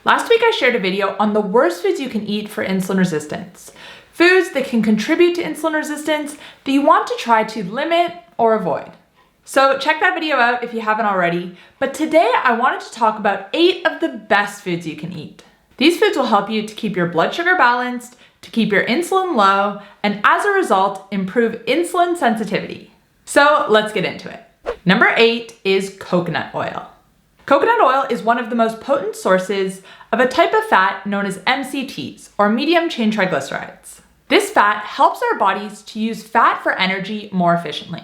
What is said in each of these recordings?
Last week I shared a video on the worst foods you can eat for insulin resistance. Foods that can contribute to insulin resistance that you want to try to limit or avoid. So check that video out if you haven't already, but today I wanted to talk about 8 of the best foods you can eat. These foods will help you to keep your blood sugar balanced, to keep your insulin low, and as a result, improve insulin sensitivity. So let's get into it. Number 8 is coconut oil. Coconut oil is one of the most potent sources of a type of fat known as MCTs, or medium chain triglycerides. This fat helps our bodies to use fat for energy more efficiently,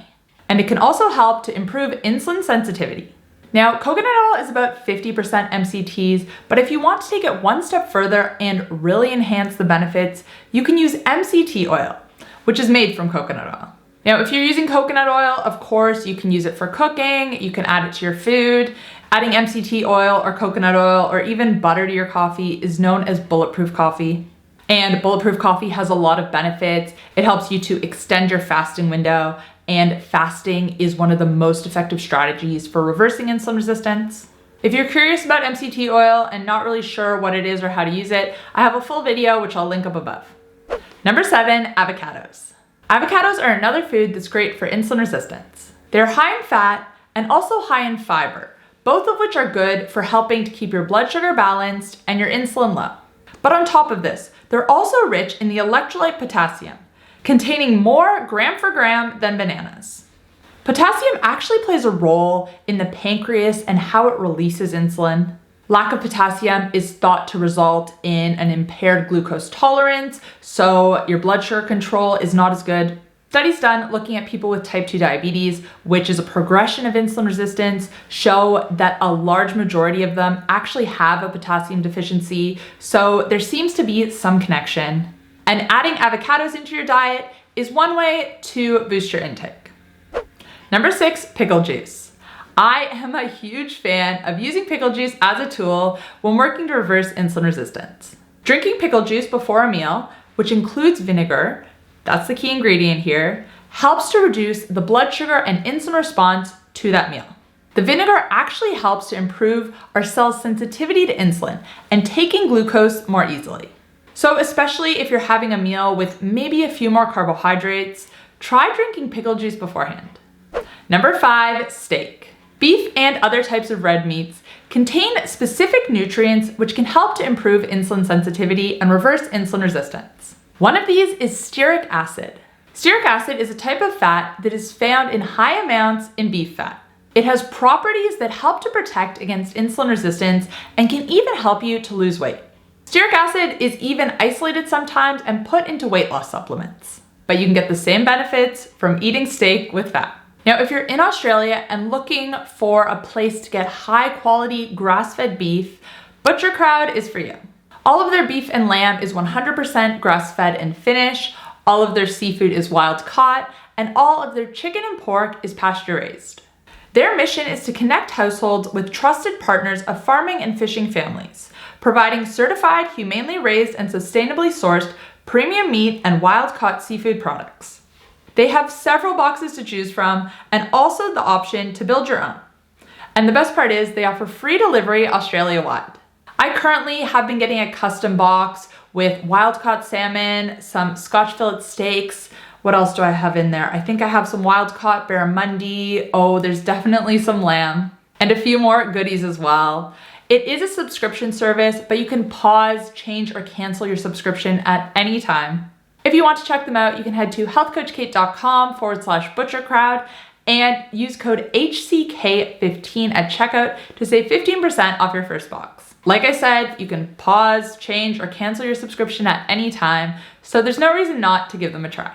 and it can also help to improve insulin sensitivity. Now, coconut oil is about 50% MCTs, but if you want to take it one step further and really enhance the benefits, you can use MCT oil, which is made from coconut oil. Now, if you're using coconut oil, of course, you can use it for cooking, you can add it to your food. Adding MCT oil or coconut oil or even butter to your coffee is known as bulletproof coffee. And bulletproof coffee has a lot of benefits. It helps you to extend your fasting window, and fasting is one of the most effective strategies for reversing insulin resistance. If you're curious about MCT oil and not really sure what it is or how to use it, I have a full video which I'll link up above. Number 7, avocados. Avocados are another food that's great for insulin resistance. They're high in fat and also high in fiber, both of which are good for helping to keep your blood sugar balanced and your insulin low. But on top of this, they're also rich in the electrolyte potassium, containing more gram for gram than bananas. Potassium actually plays a role in the pancreas and how it releases insulin. Lack of potassium is thought to result in an impaired glucose tolerance, so your blood sugar control is not as good. Studies done looking at people with type 2 diabetes, which is a progression of insulin resistance, show that a large majority of them actually have a potassium deficiency, so there seems to be some connection. And adding avocados into your diet is one way to boost your intake. Number 6, pickle juice. I am a huge fan of using pickle juice as a tool when working to reverse insulin resistance. Drinking pickle juice before a meal, which includes vinegar, that's the key ingredient here, helps to reduce the blood sugar and insulin response to that meal. The vinegar actually helps to improve our cells' sensitivity to insulin and taking glucose more easily. So especially if you're having a meal with maybe a few more carbohydrates, try drinking pickle juice beforehand. Number 5, steak. Beef and other types of red meats contain specific nutrients which can help to improve insulin sensitivity and reverse insulin resistance. One of these is stearic acid. Stearic acid is a type of fat that is found in high amounts in beef fat. It has properties that help to protect against insulin resistance and can even help you to lose weight. Stearic acid is even isolated sometimes and put into weight loss supplements, but you can get the same benefits from eating steak with fat. Now, if you're in Australia and looking for a place to get high quality grass-fed beef, Butcher Crowd is for you. All of their beef and lamb is 100% grass-fed and finished, all of their seafood is wild caught, and all of their chicken and pork is pasture raised. Their mission is to connect households with trusted partners of farming and fishing families, providing certified, humanely raised, and sustainably sourced premium meat and wild caught seafood products. They have several boxes to choose from and also the option to build your own. And the best part is they offer free delivery Australia-wide. I currently have been getting a custom box with wild-caught salmon, some Scotch fillet steaks. What else do I have in there? I think I have some wild-caught barramundi. Oh, there's definitely some lamb and a few more goodies as well. It is a subscription service, but you can pause, change, or cancel your subscription at any time. If you want to check them out, you can head to healthcoachkait.com/butchercrowd and use code HCK15 at checkout to save 15% off your first box. Like I said, you can pause, change, or cancel your subscription at any time, so there's no reason not to give them a try.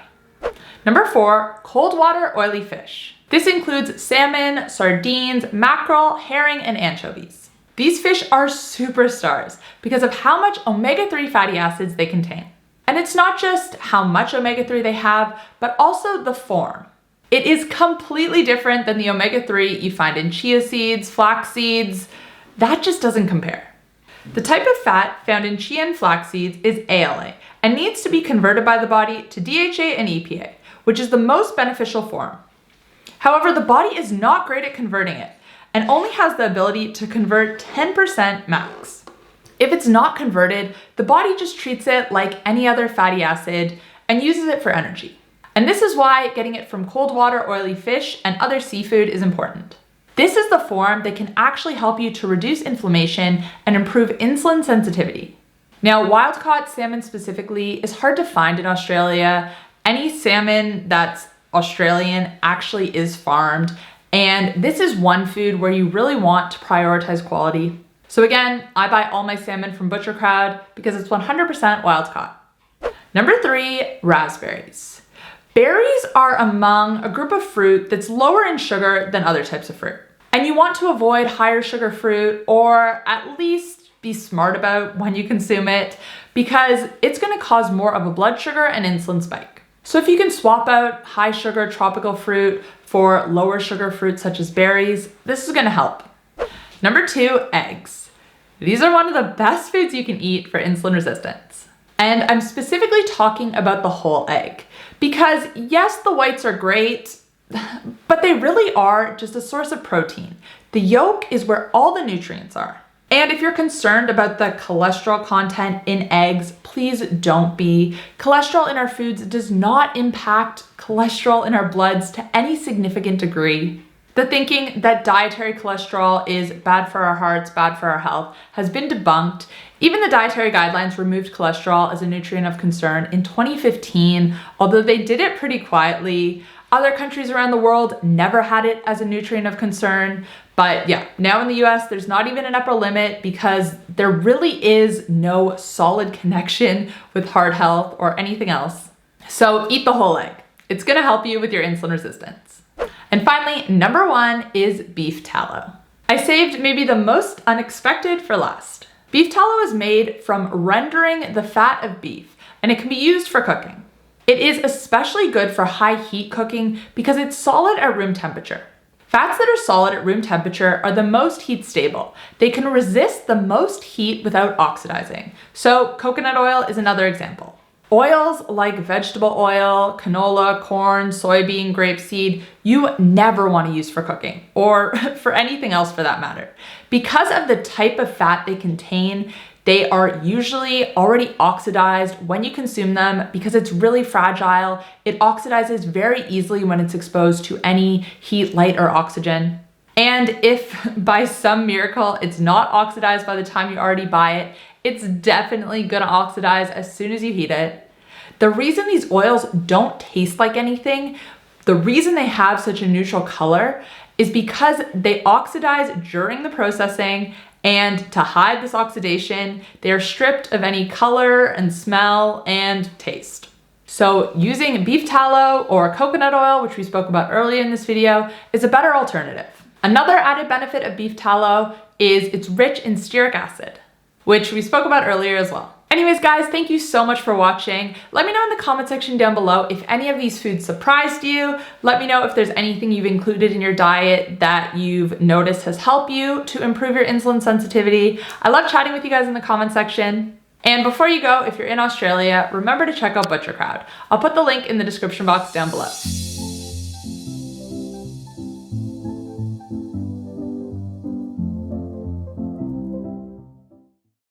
Number 4, cold water oily fish. This includes salmon, sardines, mackerel, herring, and anchovies. These fish are superstars because of how much omega-3 fatty acids they contain. And it's not just how much omega-3 they have, but also the form. It is completely different than the omega-3 you find in chia seeds, flax seeds. That just doesn't compare. The type of fat found in chia and flax seeds is ALA and needs to be converted by the body to DHA and EPA, which is the most beneficial form. However, the body is not great at converting it and only has the ability to convert 10% max. If it's not converted, the body just treats it like any other fatty acid and uses it for energy. And this is why getting it from cold water, oily fish, and other seafood is important. This is the form that can actually help you to reduce inflammation and improve insulin sensitivity. Now, wild-caught salmon specifically is hard to find in Australia. Any salmon that's Australian actually is farmed, and this is one food where you really want to prioritize quality. So again, I buy all my salmon from Butcher Crowd because it's 100% wild-caught. Number 3, raspberries. Berries are among a group of fruit that's lower in sugar than other types of fruit. And you want to avoid higher sugar fruit, or at least be smart about when you consume it, because it's going to cause more of a blood sugar and insulin spike. So if you can swap out high sugar tropical fruit for lower sugar fruit such as berries, this is going to help. Number 2, eggs. These are one of the best foods you can eat for insulin resistance. And I'm specifically talking about the whole egg, because yes, the whites are great, but they really are just a source of protein. The yolk is where all the nutrients are. And if you're concerned about the cholesterol content in eggs, please don't be. Cholesterol in our foods does not impact cholesterol in our bloods to any significant degree. The thinking that dietary cholesterol is bad for our hearts, bad for our health, has been debunked. Even the dietary guidelines removed cholesterol as a nutrient of concern in 2015, although they did it pretty quietly. Other countries around the world never had it as a nutrient of concern. But yeah, now in the US, there's not even an upper limit because there really is no solid connection with heart health or anything else. So eat the whole egg. It's gonna help you with your insulin resistance. And finally, number 1 is beef tallow. I saved maybe the most unexpected for last. Beef tallow is made from rendering the fat of beef, and it can be used for cooking. It is especially good for high heat cooking because it's solid at room temperature. Fats that are solid at room temperature are the most heat stable. They can resist the most heat without oxidizing. So coconut oil is another example. Oils like vegetable oil, canola, corn, soybean, grapeseed, you never want to use for cooking or for anything else for that matter. Because of the type of fat they contain, they are usually already oxidized when you consume them because it's really fragile. It oxidizes very easily when it's exposed to any heat, light, or oxygen. And if by some miracle it's not oxidized by the time you already buy it, it's definitely gonna oxidize as soon as you heat it. The reason these oils don't taste like anything, the reason they have such a neutral color is because they oxidize during the processing, and to hide this oxidation, they are stripped of any color and smell and taste. So using beef tallow or coconut oil, which we spoke about earlier in this video, is a better alternative. Another added benefit of beef tallow is it's rich in stearic acid, which we spoke about earlier as well. Anyways, guys, thank you so much for watching. Let me know in the comment section down below if any of these foods surprised you. Let me know if there's anything you've included in your diet that you've noticed has helped you to improve your insulin sensitivity. I love chatting with you guys in the comment section. And before you go, if you're in Australia, remember to check out Butcher Crowd. I'll put the link in the description box down below.